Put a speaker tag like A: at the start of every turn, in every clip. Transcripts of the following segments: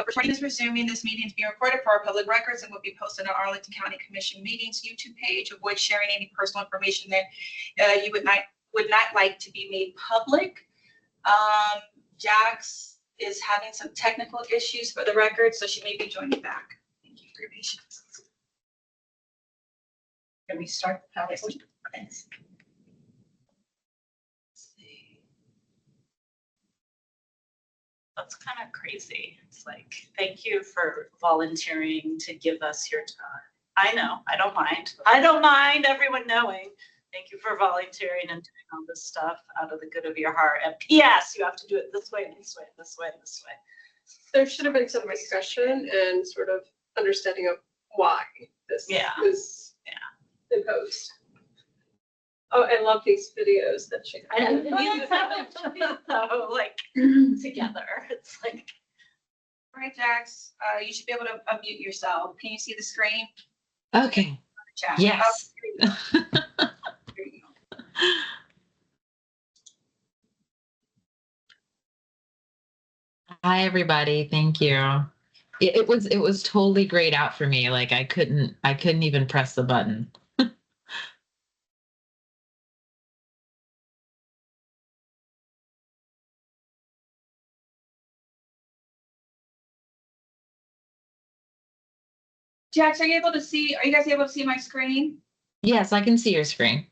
A: Recording is resuming. This meeting is being recorded for our public records and will be posted on Arlington County Commission Meetings YouTube page. Avoid sharing any personal information that you would not like to be made public. Jax is having some technical issues for the record, so she may be joining back. Thank you for your patience.
B: Can we start the PowerPoint?
A: Thanks.
C: That's kind of crazy. It's like, thank you for volunteering to give us your time. I know, I don't mind. I don't mind everyone knowing. Thank you for volunteering and doing all this stuff out of the good of your heart. And P.S. you have to do it this way, this way, this way, this way.
D: There should have been some discussion and sort of understanding of why this was imposed. Oh, I love these videos that she.
C: So like together, it's like.
A: All right, Jax, you should be able to unmute yourself. Can you see the screen?
E: Okay.
A: Chat.
E: Yes.
A: Oh, there you go.
E: Hi, everybody. Thank you. It was totally grayed out for me. Like I couldn't even press the button.
A: Jax, are you guys able to see my screen?
E: Yes, I can see your screen.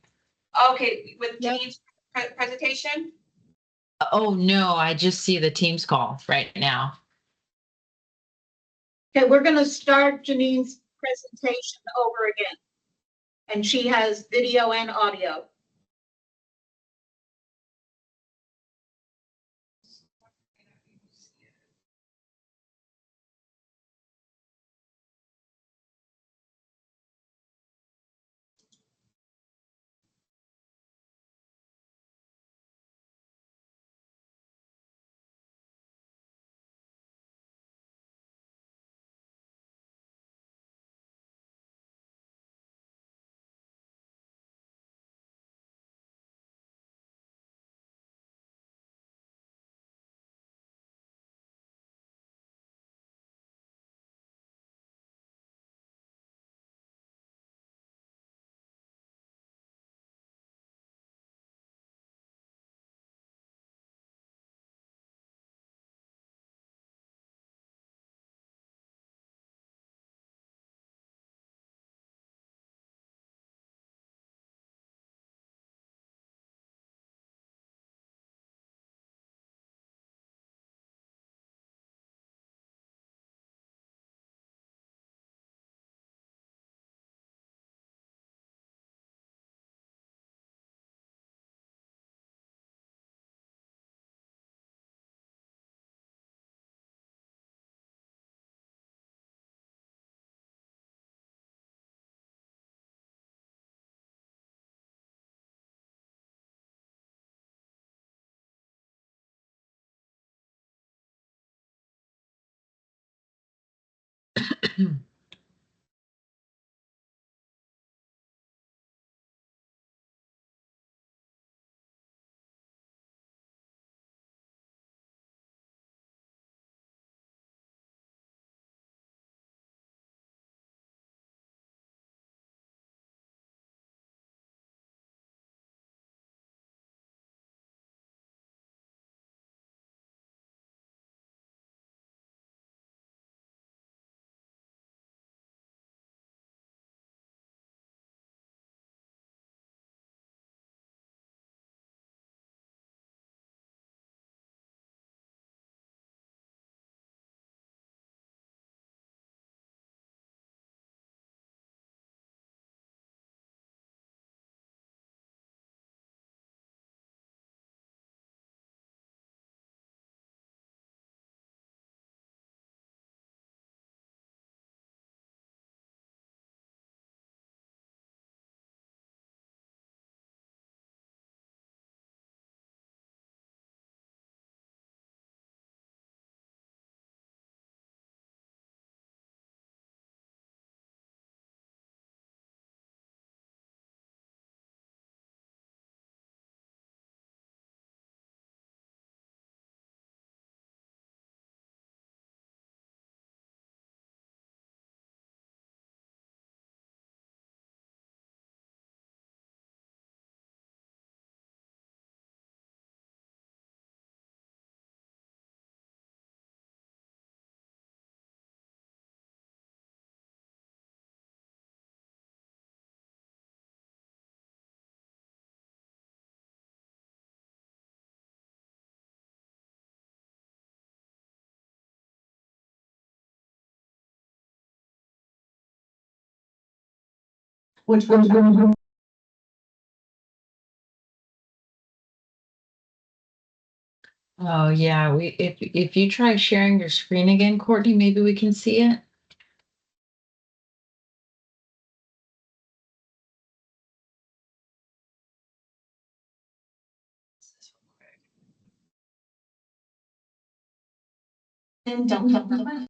A: Okay, with Janine's presentation?
E: Oh, no, I just see the Teams call right now.
B: Okay, we're going to start Janine's presentation over again. And she has video and audio. Which one?
E: Oh, yeah, if you try sharing your screen again, Courtney, maybe we can see it.
B: And don't.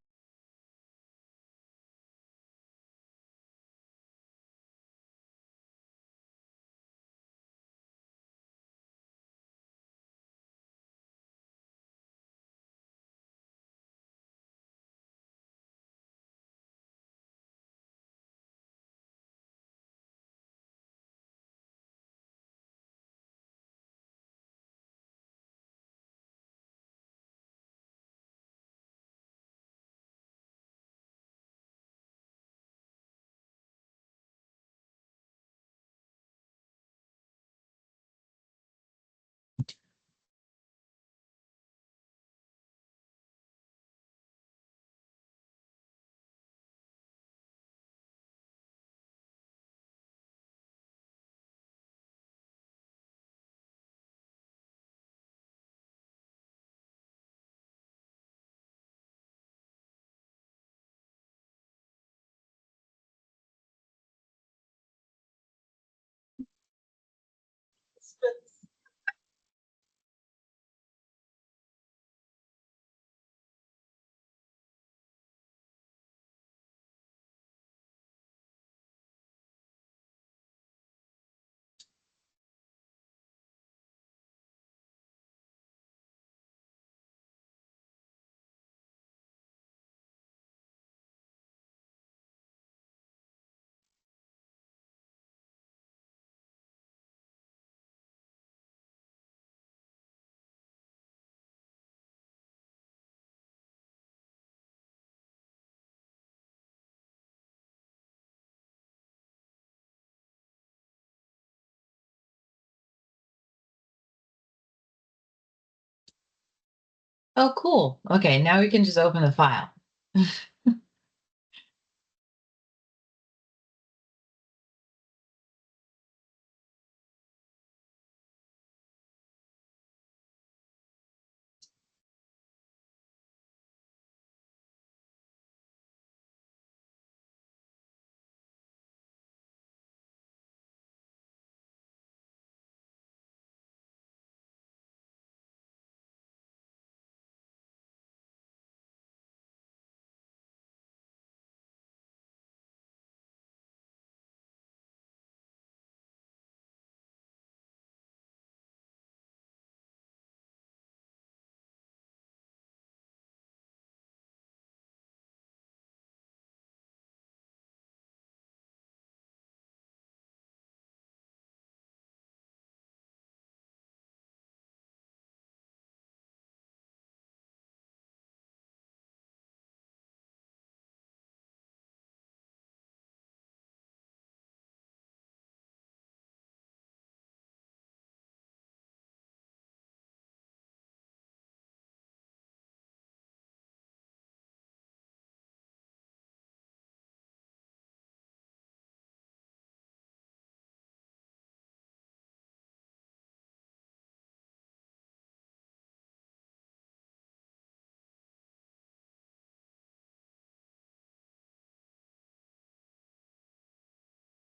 E: Oh, cool. Okay, now we can just open the file.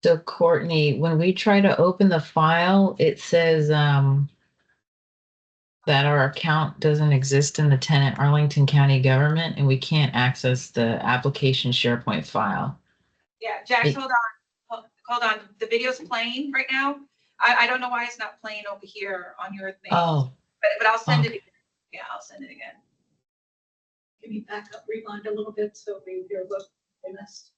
E: So Courtney, when we try to open the file, it says that our account doesn't exist in the tenant Arlington County government and we can't access the application SharePoint file.
A: Yeah, Jax,
E: It-
A: hold on. Hold on. The video's playing right now. I don't know why it's not playing over here on your thing.
E: Oh,
A: But I'll send it
E: okay.
A: again. Yeah, I'll send it again.
B: Can you back up, rewind a little bit so we hear what they missed?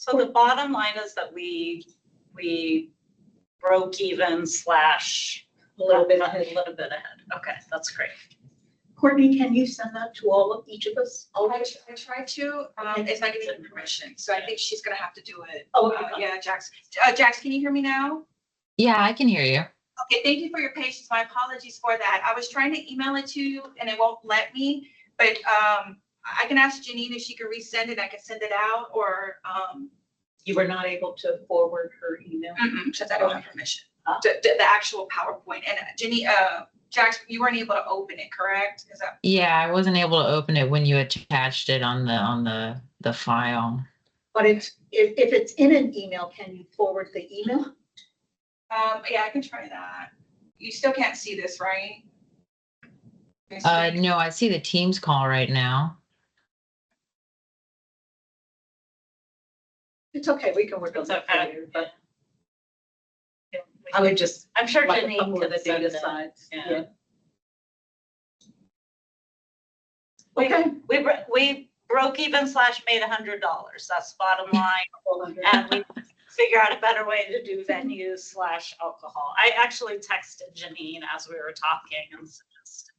C: So the bottom line is that we broke even slash
B: A little bit
C: a
B: ahead.
C: little bit ahead. Okay, that's great.
B: Courtney, can you send that to each of us?
A: I tried to, it's not giving me permission, so I think she's gonna have to do it.
B: Oh, okay.
A: Yeah, Jax. Jax, can you hear me now?
E: Yeah, I can hear you.
A: Okay, thank you for your patience. My apologies for that. I was trying to email it to you and it won't let me, but I can ask Janine if she can resend it. I can send it out or
B: You were not able to forward her email?
A: since I don't have permission. The actual PowerPoint. And Janine, Jax, you weren't able to open it, correct? Is that?
E: Yeah, I wasn't able to open it when you attached it on the file.
B: But if it's in an email, can you forward the email?
A: Yeah, I can try that. You still can't see this, right?
E: No, I see the Teams call right now.
B: It's okay, we can work on that
C: Okay.
B: later, but I would just.
C: I'm sure
B: like a
C: Janine
B: couple of
C: could
B: the
C: send
B: data
C: it.
B: sides.
C: Yeah.
B: Okay.
C: We broke even slash made $100. That's bottom line. And we figure out a better way to do venues slash alcohol. I actually texted Janine as we were talking and suggested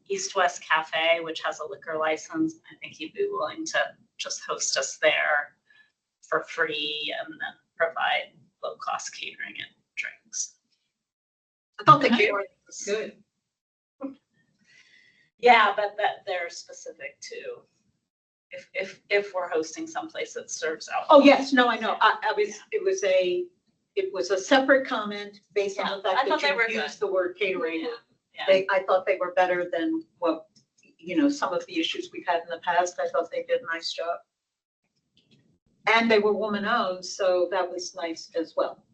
C: East West Cafe, which has a liquor license. I think he'd be willing to just host us there for free and then provide low cost catering and drinks.
B: I thought the
E: Okay.
B: catering was good.
C: Yeah, but that they're specific to if we're hosting someplace that serves alcohol.
B: Oh, yes, no, I know. It was a separate comment based on the
C: Yeah, I
B: fact
C: thought
B: that
C: they were
B: you
C: good.
B: used the word catering.
C: Yeah.
B: I thought they were better than what, some of the issues we've had in the past. I thought they did a nice job. And they were woman-owned, so that was nice as well.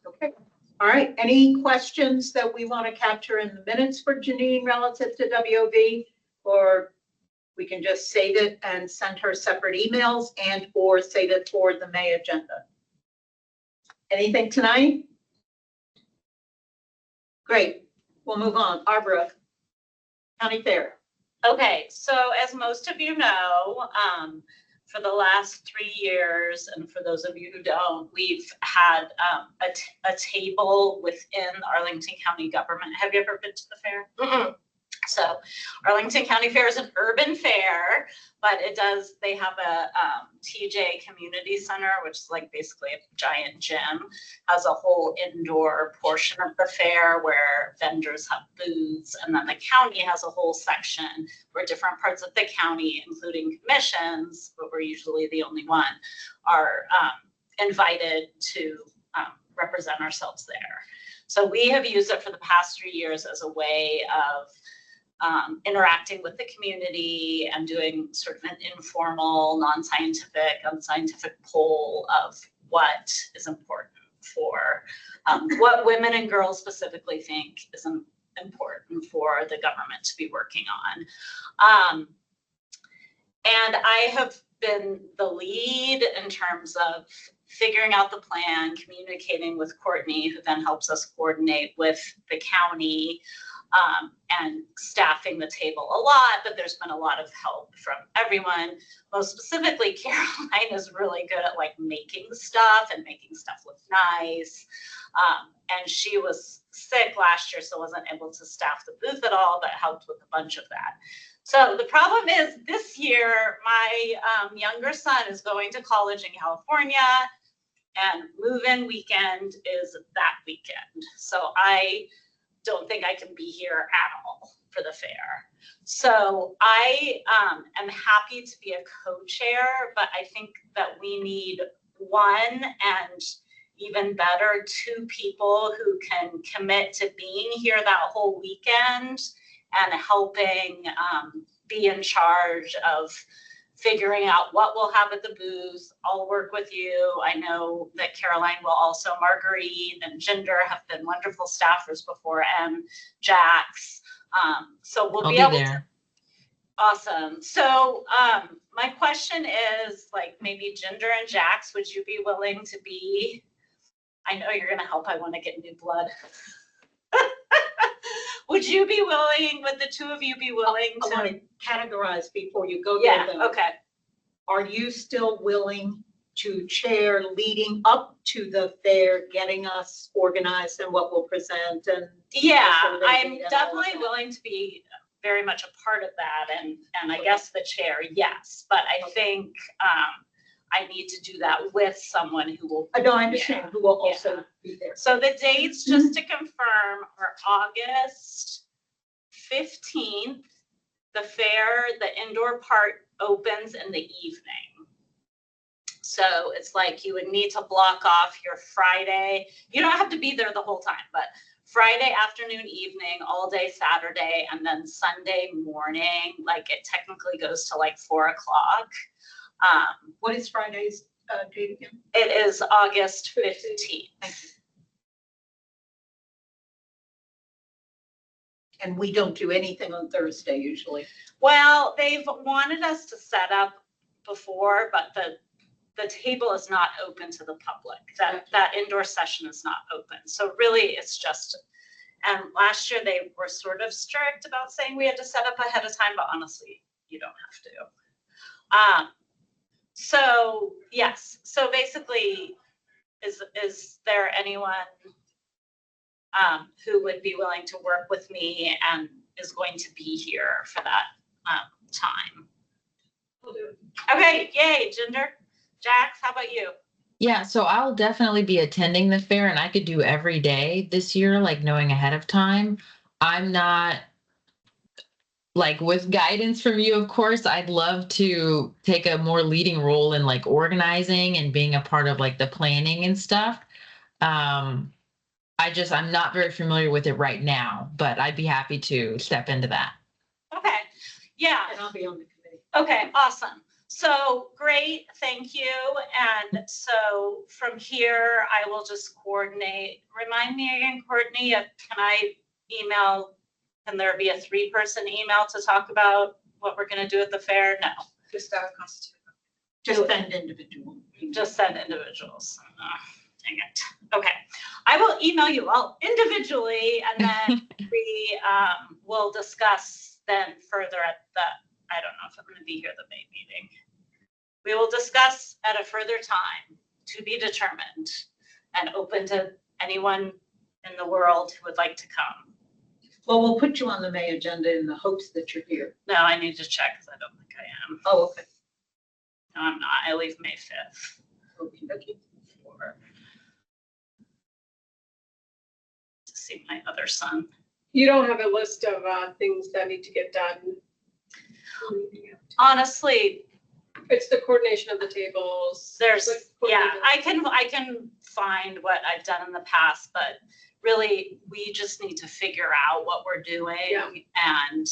B: Okay, all right. Any questions that we want to capture in the minutes for Janine relative to WOV? Or we can just save it and send her separate emails and or save it for the May agenda. Anything tonight? Great, we'll move on. Barbara, County Fair.
C: Okay, so as most of you know, for the last 3 years, and for those of you who don't, we've had a table within Arlington County government. Have you ever been to the fair?
D: Mm-mm.
C: So Arlington County Fair is an urban fair, but they have a TJ Community Center, which is like basically a giant gym, has a whole indoor portion of the fair where vendors have booths. And then the county has a whole section where different parts of the county, including commissions, but we're usually the only one, are invited to represent ourselves there. So we have used it for the past 3 years as a way of interacting with the community and doing sort of an informal, non-scientific, unscientific poll of what is important for what women and girls specifically think is important for the government to be working on. And I have been the lead in terms of figuring out the plan, communicating with Courtney, who then helps us coordinate with the county, and staffing the table a lot, but there's been a lot of help from everyone. Most specifically, Caroline is really good at like making stuff and making stuff look nice. And she was sick last year, so wasn't able to staff the booth at all, but helped with a bunch of that. So the problem is this year, my younger son is going to college in California, and move-in weekend is that weekend. So I don't think I can be here at all for the fair. So I am happy to be a co-chair, but I think that we need one and even better 2 people who can commit to being here that whole weekend and helping be in charge of figuring out what we'll have at the booth. I'll work with you. I know that Caroline will also. Marguerite and Jinder have been wonderful staffers before, and Jax. So we'll be able to. Awesome. So my question is, like, maybe Jinder and Jax, would you be willing to be? I know you're going to help. I want to get new blood. Would you be willing, would the 2 of you be willing
B: I
C: to?
B: want to categorize before you go
C: Yeah,
B: there, though.
C: okay.
B: are you still willing to chair leading up to the fair, getting us organized and what we'll present and?
C: Yeah,
B: survey
C: I'm
B: data and all of
C: definitely
B: that?
C: willing to be very much a part of that, and I guess the chair, yes, but I think I need to do that with someone who will.
B: No, I understand,
C: Yeah,
B: who will also be there.
C: So the dates, just to confirm, are August 15th. The fair, the indoor part opens in the evening. So it's like you would need to block off your Friday. You don't have to be there the whole time, but Friday afternoon, evening, all day Saturday, and then Sunday morning, like it technically goes to like 4 o'clock.
B: What is Friday's date again?
C: It is August 15th.
B: Thank you. And we don't do anything on Thursday usually.
C: Well, they've wanted us to set up before, but the table is not open to the public. That indoor session is not open. So really it's just, and last year they were sort of strict about saying we had to set up ahead of time, but honestly, you don't have to. So yes, so basically, is there anyone who would be willing to work with me and is going to be here for that time?
D: I'll do it.
C: Okay, yay, Ginger. Jax, how about you?
E: Yeah, so I'll definitely be attending the fair, and I could do every day this year, like knowing ahead of time. I'm not like, with guidance from you, of course, I'd love to take a more leading role in like organizing and being a part of like the planning and stuff. I'm not very familiar with it right now, but I'd be happy to step into that.
C: Okay, yeah.
B: And I'll be on the committee.
C: Okay, awesome. So great, thank you. And so from here, I will just coordinate. Remind me again, Courtney, can I email, can there be a 3-person email to talk about what we're gonna do at the fair? No,
A: Just constitute.
B: Just send individual.
C: just send individuals. Dang it. Okay, I will email you all individually, and then we will discuss then further at the, I don't know if I'm going to be here the May meeting. We will discuss at a further time, to be determined, and open to anyone in the world who would like to come.
B: Well, we'll put you on the May agenda in the hopes that you're here.
C: No, I need to check because I don't think I am.
B: Oh, okay.
C: No, I'm not. I leave May 5th.
B: Okay.
C: To see my other son.
D: You don't have a list of things that need to get done?
C: Honestly,
D: It's the coordination of the tables.
C: there's,
D: like
C: yeah,
D: coordinating.
C: I can find what I've done in the past, but really, we just need to figure out what we're doing.
D: Yeah.
C: And,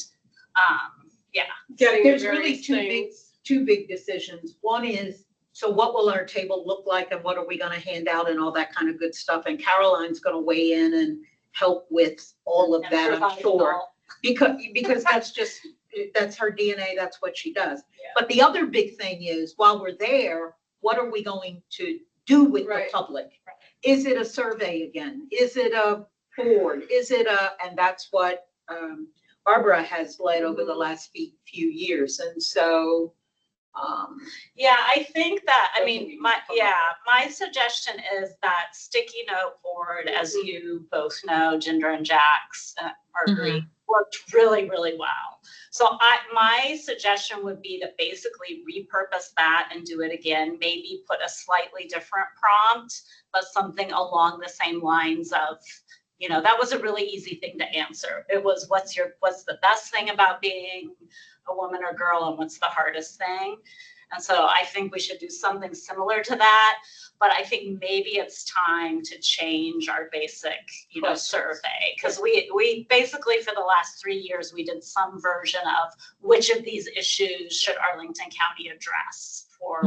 C: yeah.
D: Getting
B: There's
D: the
B: really
D: various
B: two big decisions. One is, so what will our table look like and what are we gonna hand out and all that kind of good stuff? And Caroline's gonna weigh in and help with all of that, I'm
C: provide
B: sure.
C: all-
B: Because that's her DNA, that's what she does.
C: Yeah.
B: But the other big thing is, while we're there, what are we going to do with the
D: Right.
B: public? Is it a survey again? Is it a board? And that's what Barbara has led over the last few years. And so,
C: Yeah, I think that, I mean,
B: Definitely.
C: my suggestion is that sticky note board, as you both know, Ginger and Jax, Marguerite, worked really, really well. So my suggestion would be to basically repurpose that and do it again, maybe put a slightly different prompt, but something along the same lines of, that was a really easy thing to answer. It was, what's the best thing about being a woman or girl, and what's the hardest thing? And so I think we should do something similar to that, but I think maybe it's time to change our basic, survey. Because we basically, for the last 3 years, we did some version of which of these issues should Arlington County address for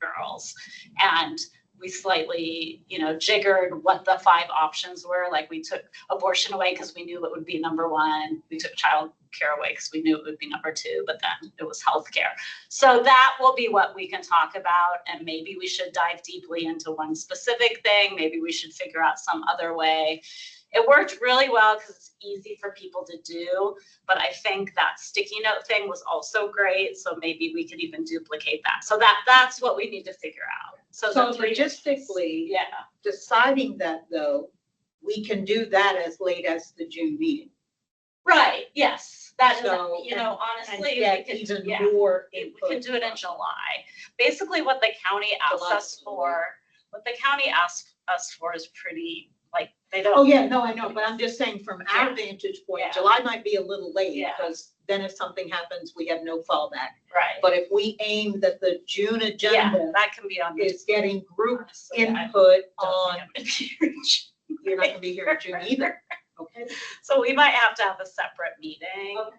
C: girls. And we slightly, jiggered what the 5 options were. Like, we took abortion away because we knew it would be number 1. We took child care away because we knew it would be number 2, but then it was healthcare. So that will be what we can talk about. And maybe we should dive deeply into one specific thing. Maybe we should figure out some other way it worked really well because it's easy for people to do. But I think that sticky note thing was also great. So maybe we could even duplicate that. So that's what we need to figure out. So
B: logistically,
C: yeah.
B: deciding that though, we can do that as late as the June meeting.
C: Right, yes. That is,
B: So,
C: you know, honestly,
B: And get
C: we could,
B: even
C: yeah,
B: more
C: we
B: input.
C: can do it in July. Basically, what the county asks
B: July.
C: us for, is pretty, like, they don't.
B: Oh, yeah, no, I know, but I'm just saying from our
C: Yeah.
B: vantage point,
C: Yeah.
B: July might be a little late
C: Yeah.
B: because then if something happens, we have no fallback.
C: Right.
B: But if we aim that the June
C: Yeah,
B: agenda
C: that can be on.
B: is getting group
C: honestly, I
B: input
C: don't
B: on,
C: think I'm gonna be here in June.
B: you're not gonna be here in June either, okay?
C: So we might have to have a separate meeting
B: Okay.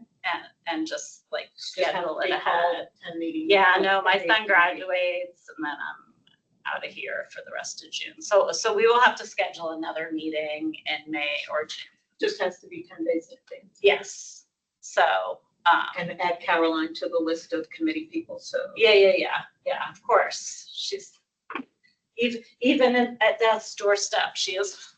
C: and just like
B: Just have
C: schedule
B: to
C: it
B: call
C: ahead.
B: and meeting.
C: Yeah, no, my son graduates and then I'm out of here for the rest of June. So we will have to schedule another meeting in May or June.
B: Just has to be 10 days in advance.
C: Yes. So,
B: And add Caroline to the list of committee people, so.
C: yeah, of course. She's even at death's doorstep, she is.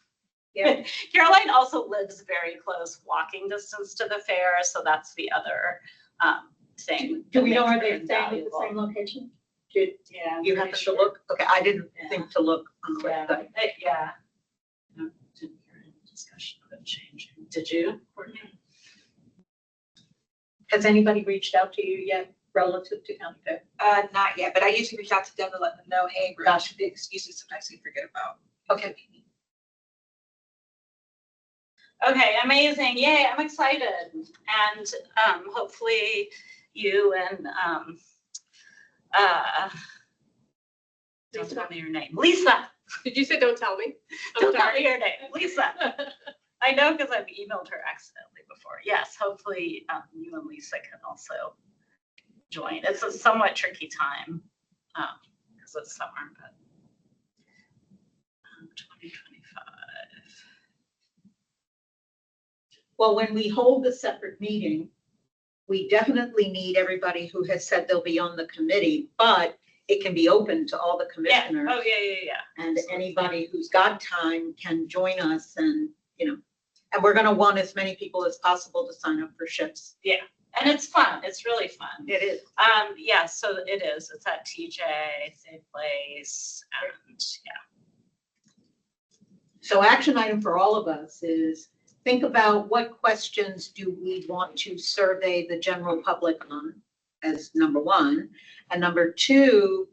B: Yeah.
C: Caroline also lives very close walking distance to the fair, so that's the other thing.
B: Do we
C: that
B: know
C: makes
B: are
C: her
B: they staying at the
C: invaluable.
B: same location? Did
C: Yeah. I'm
B: you
C: pretty
B: happen to
C: sure.
B: look? Okay, I didn't
C: Yeah.
B: think to look on the
C: Yeah,
B: website.
C: yeah. No, didn't hear any discussion of it changing. Did you, Courtney?
B: Has anybody reached out to you yet relative to county fair?
A: Not yet, but I usually reach out to them to let them know, hey, we're
B: Gotcha.
A: the excuses sometimes we forget about.
B: Okay.
C: Okay, amazing. Yay, I'm excited. And hopefully you and don't tell me your name. Lisa.
D: Did you say don't tell me? I'm
C: Don't tell
D: sorry.
C: me your name. Lisa. I know because I've emailed her accidentally before. Yes, hopefully you and Lisa can also join. It's a somewhat tricky time because it's summer, but 2025.
B: Well, when we hold the separate meeting, we definitely need everybody who has said they'll be on the committee, but it can be open to all the
C: Yeah.
B: commissioners.
C: Oh, yeah.
B: And anybody who's got time can join us and, and we're gonna want as many people as possible to sign up for shifts.
C: And it's fun. It's really fun.
B: It is.
C: Yeah, so it is. It's at TJ, same place, and yeah.
B: So action item for all of us is think about what questions do we want to survey the general public on as number one. And number two,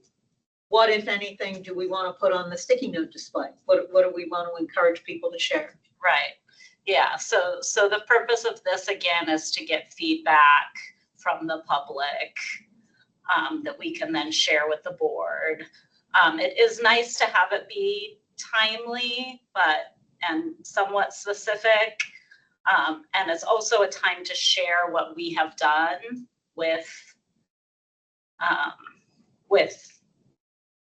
B: what, if anything, do we want to put on the sticky note display? What do we want to encourage people to share?
C: Right. Yeah. So the purpose of this again is to get feedback from the public that we can then share with the board. It is nice to have it be timely, and somewhat specific. And it's also a time to share what we have done with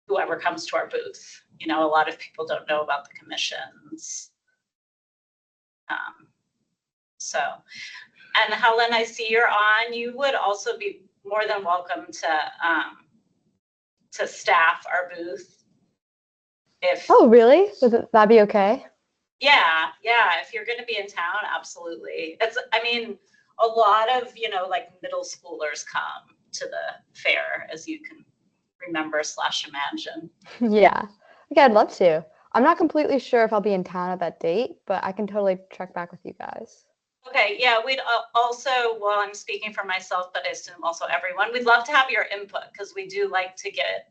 C: whoever comes to our booth. A lot of people don't know about the commissions. And Helen, I see you're on. You would also be more than welcome to staff our booth.
F: Oh, really? That'd be okay?
C: Yeah. If you're going to be in town, absolutely. A lot of, like middle schoolers come to the fair, as you can remember / imagine.
F: Yeah. Okay, I'd love to. I'm not completely sure if I'll be in town at that date, but I can totally check back with you guys.
C: Okay, yeah, we'd also, well, I'm speaking for myself, but I assume also everyone, we'd love to have your input because we do like to get,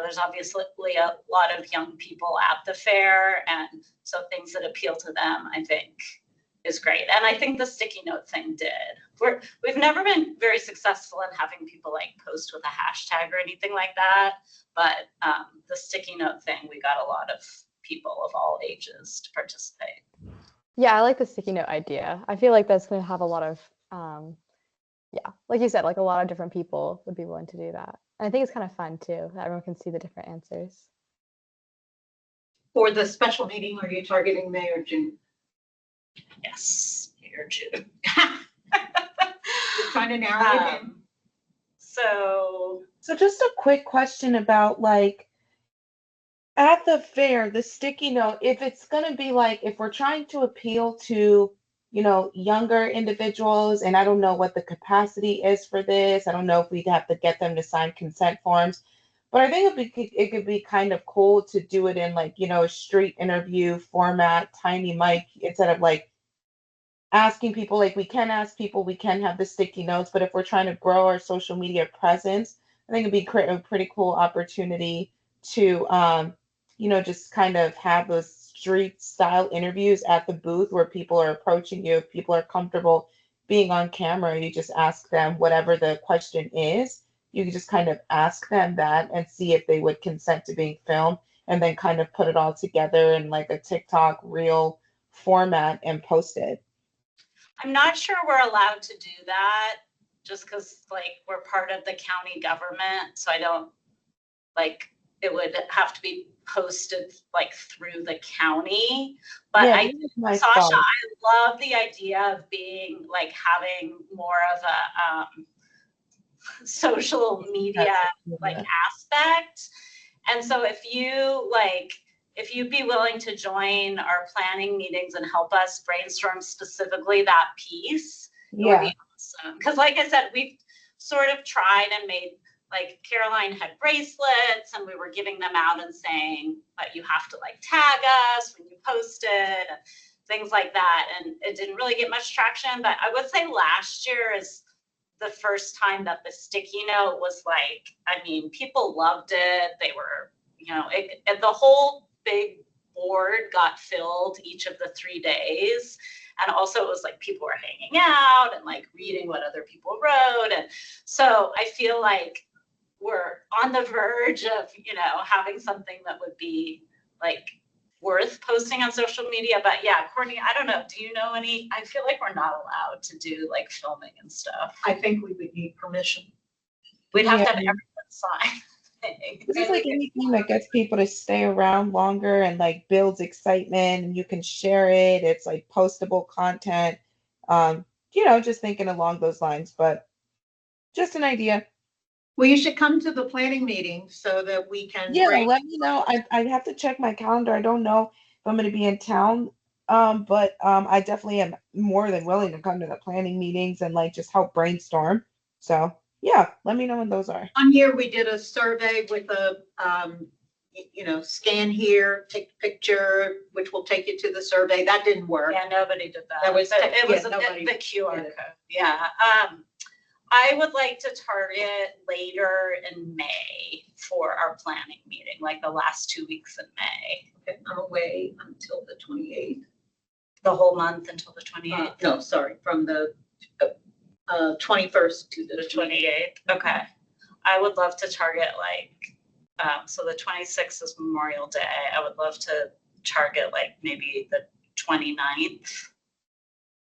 C: there's obviously a lot of young people at the fair, and so things that appeal to them, I think, is great. And I think the sticky note thing did. We've never been very successful in having people like post with a hashtag or anything like that, but the sticky note thing, we got a lot of people of all ages to participate.
F: Yeah, I like the sticky note idea. I feel like that's going to have a lot of, like you said, like a lot of different people would be willing to do that. And I think it's kind of fun too, that everyone can see the different answers.
B: For the special meeting, are you targeting May or June?
C: Yes, May or June.
B: Just trying to narrow it in.
C: So
G: just a quick question about like at the fair, the sticky note, if it's going to be like, if we're trying to appeal to, younger individuals, and I don't know what the capacity is for this, I don't know if we'd have to get them to sign consent forms, but I think it could be kind of cool to do it in like, a street interview format, tiny mic, instead of like asking people, like we can ask people, we can have the sticky notes, but if we're trying to grow our social media presence, I think it'd be a pretty cool opportunity to, just kind of have those street style interviews at the booth where people are approaching you. If people are comfortable being on camera, you just ask them whatever the question is. You can just kind of ask them that and see if they would consent to being filmed, and then kind of put it all together in like a TikTok reel format and post it.
C: I'm not sure we're allowed to do that just because like we're part of the county government. So I don't like, it would have to be posted like through the county. But
G: Yeah,
C: I,
G: this is my
C: Sasha,
G: fault.
C: I love the idea of being like having more of a social media like aspect. And so if you'd be willing to join our planning meetings and help us brainstorm specifically that piece, it would be awesome. Because like I said, we've sort of tried and made, like Caroline had bracelets and we were giving them out and saying, but you have to like tag us when you post it and things like that. And it didn't really get much traction, but I would say last year is the first time that the sticky note was like, I mean, people loved it. They were, the whole big board got filled each of the 3 days. And also it was like people were hanging out and like reading what other people wrote. And so I feel like we're on the verge of, having something that would be like worth posting on social media. But yeah, Courtney, I don't know. Do you know any? I feel like we're not allowed to do like filming and stuff.
B: I think we would need permission.
C: We'd have to have everyone sign.
G: This is like anything that gets people to stay around longer and like builds excitement, and you can share it. It's like postable content. Just thinking along those lines, but just an idea.
B: Well, you should come to the planning meeting so that we can.
G: Yeah, let me know. I have to check my calendar. I don't know if I'm going to be in town, but I definitely am more than willing to come to the planning meetings and like just help brainstorm. So yeah, let me know when those are.
B: One year we did a survey with a, scan here, take a picture, which will take you to the survey. That didn't work.
C: Yeah, nobody did that.
B: That was
C: it was
B: nobody
C: the QR
B: did it.
C: code. Yeah. I would like to target later in May for our planning meeting, like the last 2 weeks in May.
B: I'm away until the 28th.
C: The whole month until the 28th?
B: No, sorry, from the 21st to the
C: 28th. Okay. I would love to target so the 26th is Memorial Day. I would love to target like maybe the 29th,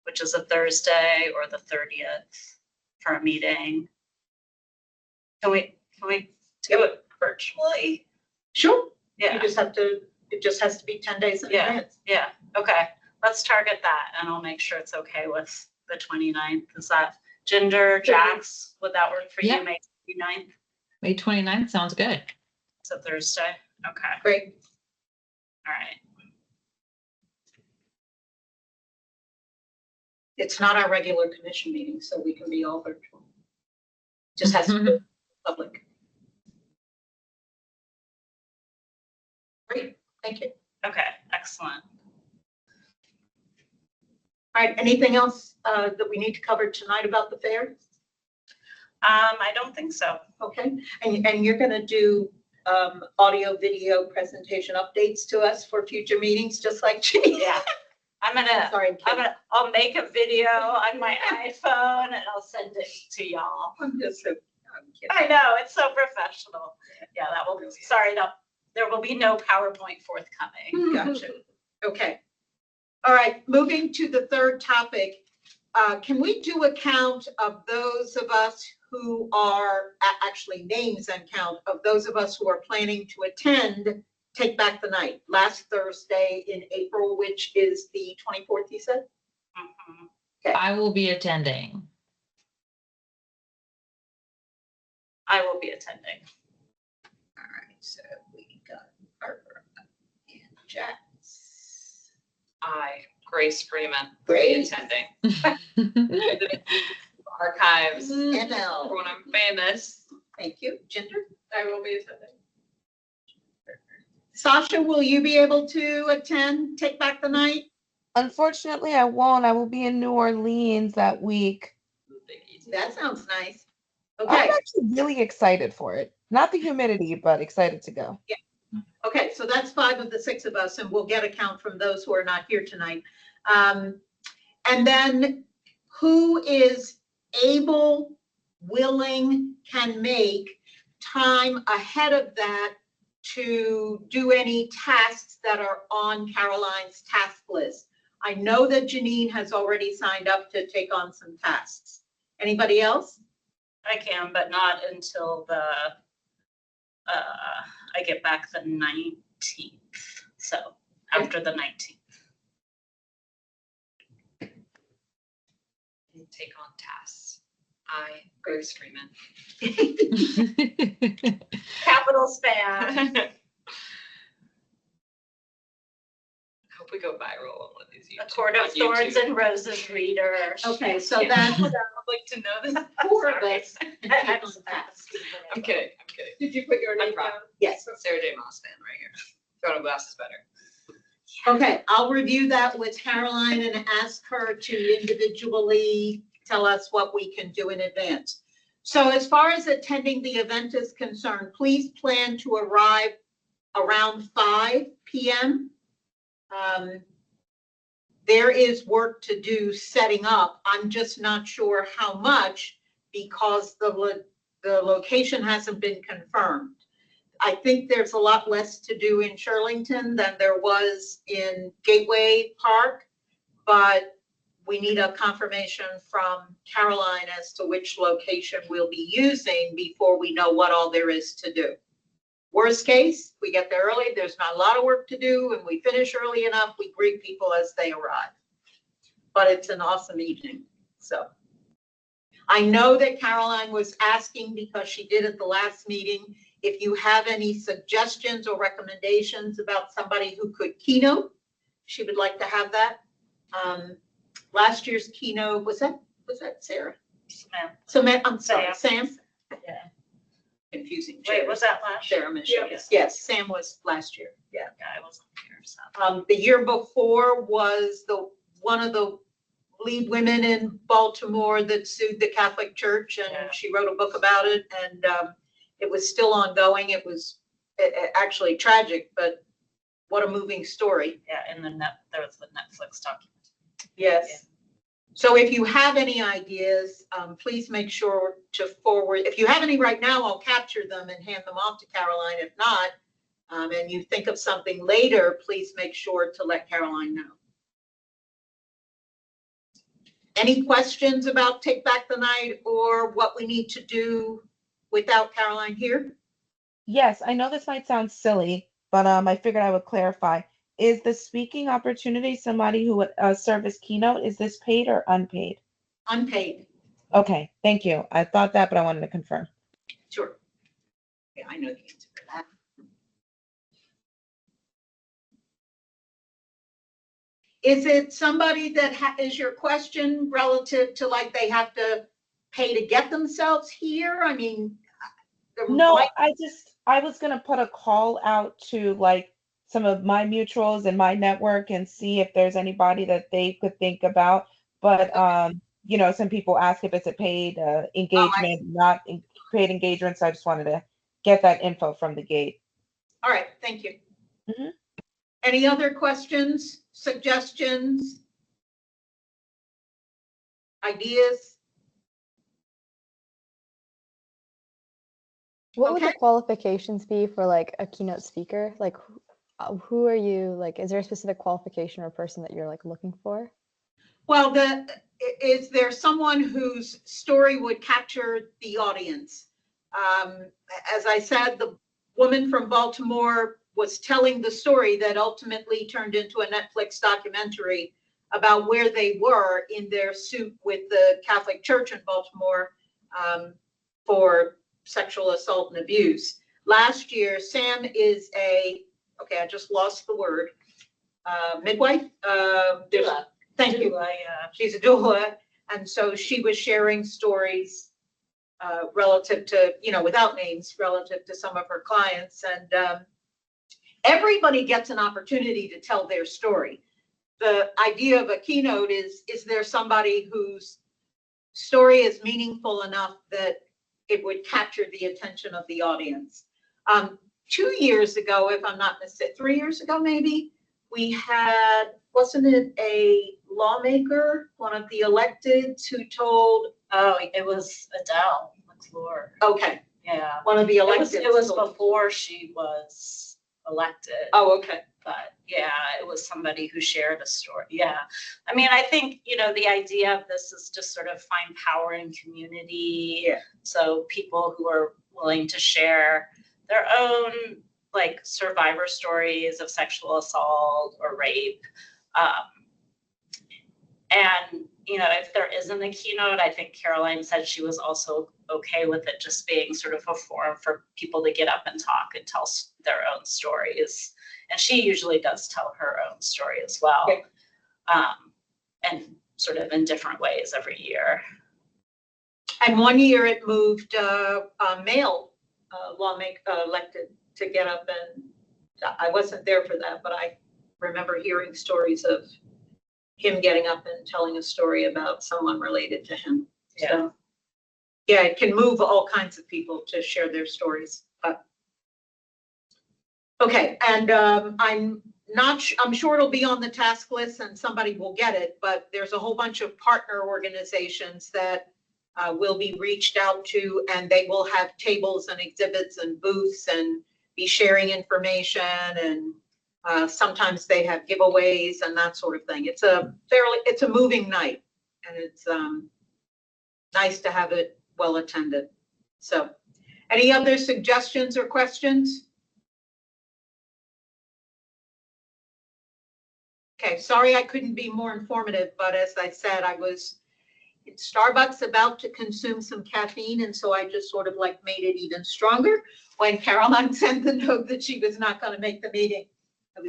C: which is a Thursday, or the 30th for a meeting. Can we do it virtually?
B: Sure.
C: Yeah.
B: It just has to be 10 days in advance.
C: Yeah. Okay. Let's target that, and I'll make sure it's okay with the 29th. Is that Ginger, Jax? Would that work for you, May 29th?
E: May 29th sounds good.
C: It's a Thursday. Okay.
B: Great.
C: All right.
B: It's not our regular commission meeting, so we can be all virtual. Just has to be public. Great, thank you.
C: Okay, excellent.
B: All right, anything else that we need to cover tonight about the fair?
C: I don't think so.
B: Okay, and you're gonna do audio, video presentation updates to us for future meetings, just like Ginny?
C: Yeah.
B: Sorry,
C: I'll make a video on my iPhone and I'll send it to y'all.
B: I'm kidding.
C: I know, it's so professional. Yeah, there will be no PowerPoint forthcoming.
B: Gotcha. Okay. All right, moving to the third topic. Can we do a count of those of us who are, actually names and count of those of us who are planning to attend Take Back the Night last Thursday in April, which is the 24th, you said?
C: Mhm.
B: Okay.
E: I will be attending.
C: I will be attending.
B: All right, so we got Barbara. Jets.
H: Grace Freeman,
B: Great.
H: attending. Archives,
B: ML.
H: when I'm famous.
B: Thank you. Ginger?
D: I will be attending.
B: Sasha, will you be able to attend Take Back the Night?
G: Unfortunately, I won't. I will be in New Orleans that week.
B: That sounds nice.
G: I'm
B: Okay,
G: actually really excited for it. Not the humidity, but excited to go.
B: okay, so that's 5 of the 6 of us, and we'll get a count from those who are not here tonight. And then who is able, willing, can make time ahead of that to do any tasks that are on Caroline's task list? I know that Janine has already signed up to take on some tasks. Anybody else?
C: I can, but not until the, I get back the 19th. So after the 19th.
H: Take on tasks. Grace Freeman.
C: Capital span.
H: Hope we go viral on one of these.
C: A Court of Thorns and Roses reader.
B: Okay, so
H: Yeah.
B: that's
H: I'd like to know this.
B: 4 of us. and
C: I-
B: take on tasks.
H: I'm kidding.
D: Did you put your
H: I'm
D: name
H: proud.
D: down?
B: Yes.
H: Sarah J. Moss fan right here. Photo glass is better.
B: Okay, I'll review that with Caroline and ask her to individually tell us what we can do in advance. So as far as attending the event is concerned, please plan to arrive around 5 p.m. There is work to do setting up. I'm just not sure how much because the location hasn't been confirmed. I think there's a lot less to do in Shirlington than there was in Gateway Park, but we need a confirmation from Caroline as to which location we'll be using before we know what all there is to do. Worst case, we get there early, there's not a lot of work to do, and we finish early enough, we greet people as they arrive. But it's an awesome evening, so. I know that Caroline was asking, because she did at the last meeting, if you have any suggestions or recommendations about somebody who could keynote, she would like to have that. Last year's keynote, was that Sarah?
C: Samantha.
B: I'm sorry, Sam?
C: Yeah.
B: Confusing.
C: Wait, was that last year?
B: Sarah Michelle.
C: Yeah.
B: Yes, Sam was last year, yeah.
C: Yeah, I wasn't here, so.
B: The year before was one of the lead women in Baltimore that sued the Catholic Church, and
C: Yeah.
B: she wrote a book about it, and it was still ongoing. It was actually tragic, but what a moving story.
C: Yeah, and there was the Netflix documentary.
B: Yes.
C: Yeah.
B: So if you have any ideas, please make sure to forward. If you have any right now, I'll capture them and hand them off to Caroline. If not, and you think of something later, please make sure to let Caroline know. Any questions about Take Back the Night or what we need to do without Caroline here?
G: Yes, I know this might sound silly, but I figured I would clarify. Is the speaking opportunity somebody who would serve as keynote? Is this paid or unpaid?
B: Unpaid.
G: Okay, thank you. I thought that, but I wanted to confirm.
B: Sure. Yeah, I know the answer to that. Is it somebody that is your question relative to like they have to pay to get themselves here? I mean,
G: No, I was gonna put a call out to like some of my mutuals in my network and see if there's anybody that they could think about. But some people ask if it's a paid engagement, not paid engagement. So I just wanted to get that info from the gate.
B: All right, thank you.
G: Mhm.
B: Any other questions, suggestions, ideas?
F: What would
B: Okay.
F: the qualifications be for like a keynote speaker? Like, who are you? Like, is there a specific qualification or person that you're like looking for?
B: Well, is there someone whose story would capture the audience? As I said, the woman from Baltimore was telling the story that ultimately turned into a Netflix documentary about where they were in their suit with the Catholic Church in Baltimore for sexual assault and abuse. Last year, Sam is I just lost the word. midwife. There's,
C: Doula.
B: thank you.
C: Doula, yeah.
B: She's a doula. And so she was sharing stories relative to, without names, relative to some of her clients. And everybody gets an opportunity to tell their story. The idea of a keynote is there somebody whose story is meaningful enough that it would capture the attention of the audience? 2 years ago, if I'm not mistaken, 3 years ago maybe, we had, wasn't it a lawmaker, one of the electeds who told?
C: Oh, it was Adele McClure.
B: Okay,
C: Yeah.
B: one of the electeds.
C: It was before she was elected.
B: Oh, okay.
C: But yeah, it was somebody who shared a story. Yeah. I mean, I think, the idea of this is just sort of find power in community.
B: Yeah.
C: So people who are willing to share their own like survivor stories of sexual assault or rape. And, if there isn't a keynote, I think Caroline said she was also okay with it just being sort of a forum for people to get up and talk and tell their own stories. And she usually does tell her own story as well.
B: Okay.
C: And sort of in different ways every year.
B: And 1 year it moved a male lawmaker elected to get up, and I wasn't there for that, but I remember hearing stories of him getting up and telling a story about someone related to him.
C: Yeah.
B: So, yeah, it can move all kinds of people to share their stories. But okay, and I'm sure it'll be on the task list and somebody will get it, but there's a whole bunch of partner organizations that will be reached out to, and they will have tables and exhibits and booths and be sharing information, and sometimes they have giveaways and that sort of thing. It's a moving night, and it's nice to have it well attended. So, any other suggestions or questions? Okay, sorry I couldn't be more informative, but as I said, I was in Starbucks about to consume some caffeine, and so I just sort of like made it even stronger when Caroline sent the note that she was not going to make the meeting. I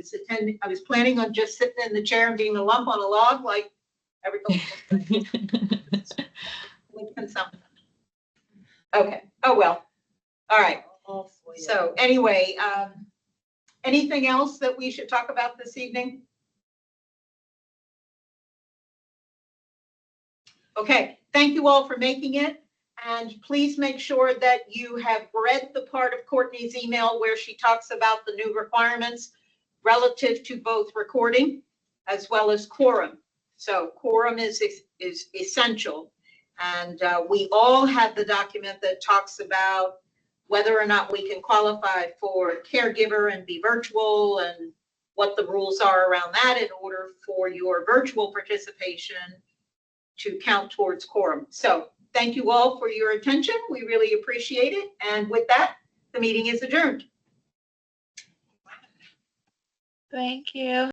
B: was planning on just sitting in the chair and being a lump on a log like everybody. Okay. Oh, well. All right. So anyway, anything else that we should talk about this evening? Okay, thank you all for making it. And please make sure that you have read the part of Courtney's email where she talks about the new requirements relative to both recording as well as quorum. So quorum is essential. And we all have the document that talks about whether or not we can qualify for caregiver and be virtual, and what the rules are around that in order for your virtual participation to count towards quorum. So thank you all for your attention. We really appreciate it. And with that, the meeting is adjourned.
I: Thank you.